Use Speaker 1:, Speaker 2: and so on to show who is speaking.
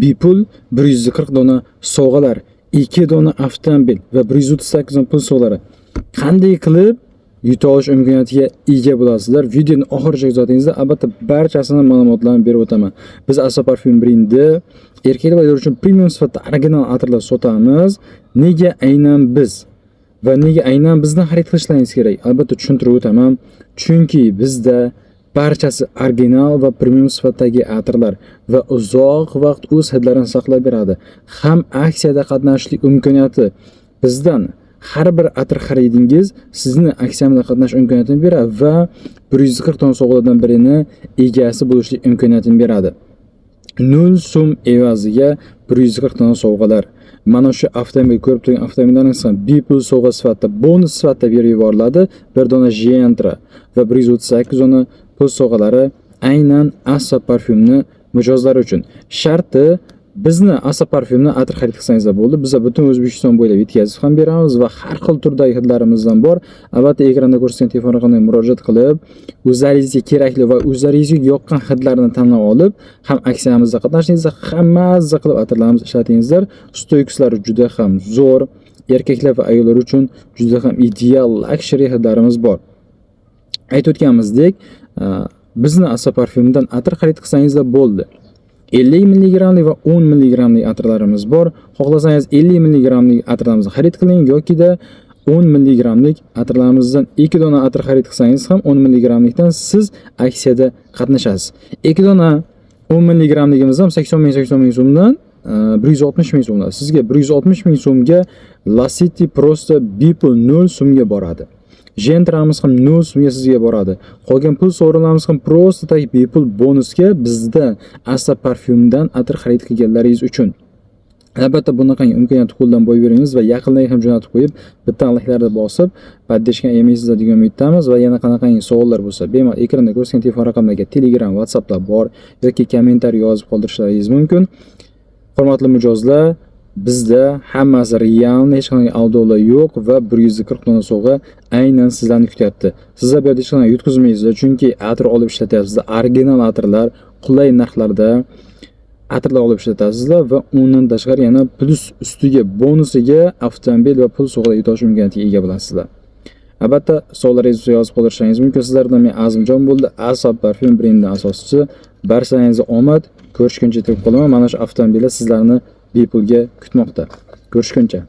Speaker 1: bepul 140 dona sovg'alar, 2 dona avtomobil va 138 dona pul sovg'alari qanday qilib yuta olish imkoniyatiga ega bo'lasizlar. Videoni oxirigacha kuzatingizda albatta barchasini ma'lumotlarni berib o'taman. Biz Aso Parfum brendi erkaklar va ayollar uchun premium sifatida original atirlar sotamiz. Nega aynan biz va nega aynan bizdan xarid qilishlaringiz kerak? Albatta tushuntirib o'taman. Chunki bizda barchasi original va premium sifatdagi atirlar va uzoq vaqt o'z hidlarini saqlab beradi. Ham aksiyada qatnashishlik imkoniyati bizdan har bir atir xaridingiz sizni aksiyamizda qatnashish imkoniyatini beradi va 140 ton sovg'alardan birini egasi bo'lishlik imkoniyatini beradi. 0 so'm evaziga 140 ton sovg'alar. Mana shu avtomobil ko'rib turgan avtomobillarning ham bepul sovg'a sifatida, bonus sifatida berib yuboriladi. 1 dona Gentra va 138 dona pul sovg'alari aynan Aso Parfumni mijozlari uchun. Sharti bizni Aso Parfumni atir xarid qilsangiz bo'ldi. Biz butun O'zbekiston bo'ylab yetkazib ham beramiz va har xil turdagi hidlarimizdan bor. Albatta ekranda ko'rsatgan telefon raqamiga murojaat qilib, o'zlaringizga kerakli va o'zlaringizga yoqqan hidlarni tanlab olib, ham aksiyamizda qatnashingizda ham mazza qilib atirlarimizni ishlatingizlar. Stoykslari juda ham zo'r, erkaklar va ayollar uchun juda ham ideal luxury hidlarimiz bor. Aytib o'tganimizdek, bizni Aso Parfumdan atir xarid qilsangiz bo'ldi. 50 mg va 10 mg atirlarimiz bor. Xohlasangiz 50 mg atirlarimizni xarid qiling yoki-da 10 mg atirlarimizdan 2 dona atir xarid qilsangiz ham 10 mg siz aksiyada qatnashasiz. 2 dona 10 mg ham 80 ming so'mdan 160 ming so'mdan. Sizga 160 ming so'mga Lasiti Prosta bepul 0 so'mga boradi. Gentramiz ham 0 so'mga sizga boradi. Qolgan pul sovrinlarimiz ham prosta bepul bonusga bizda Aso Parfumdan atir xarid qilganlaringiz uchun. Albatta bunaqangi imkoniyatni qo'ldan boy beringiz va yaqinlarga ham jo'natib qo'yib, bitta aniqliklarda bosib, podдержка yemaysiz degan umiddamiz va yana qanaqangi savollar bo'lsa, bemalol ekranda ko'rsatilgan telefon raqamlariga Telegram, WhatsApplar bor yoki kommentariy yozib qoldirishlaringiz mumkin. Hurmatli mijozlar, bizda hammasi real, hech qanday aldovlar yo'q va 140 dona sovg'a aynan sizlarni kutyapti. Sizlar bu yerda hech qanday yutqizmaysizlar, chunki atir olib ishlatyapsizlar. Original atirlar, qulay narxlarda atirlar olib ishlatasizlar va undan tashqari yana plus ustiga bonusiga avtomobil va pul sovg'a yutish imkoniyatiga ega bo'lasizlar. Albatta, savollaringizni yozib qoldirishingiz mumkin. Sizlardan men Azimjon bo'ldi, Aso Parfum brendi asoschisi. Barchangizga omad, ko'rishguncha deb qolaman. Mana shu avtomobillar sizlarni bepulga kutmoqda. Ko'rishguncha.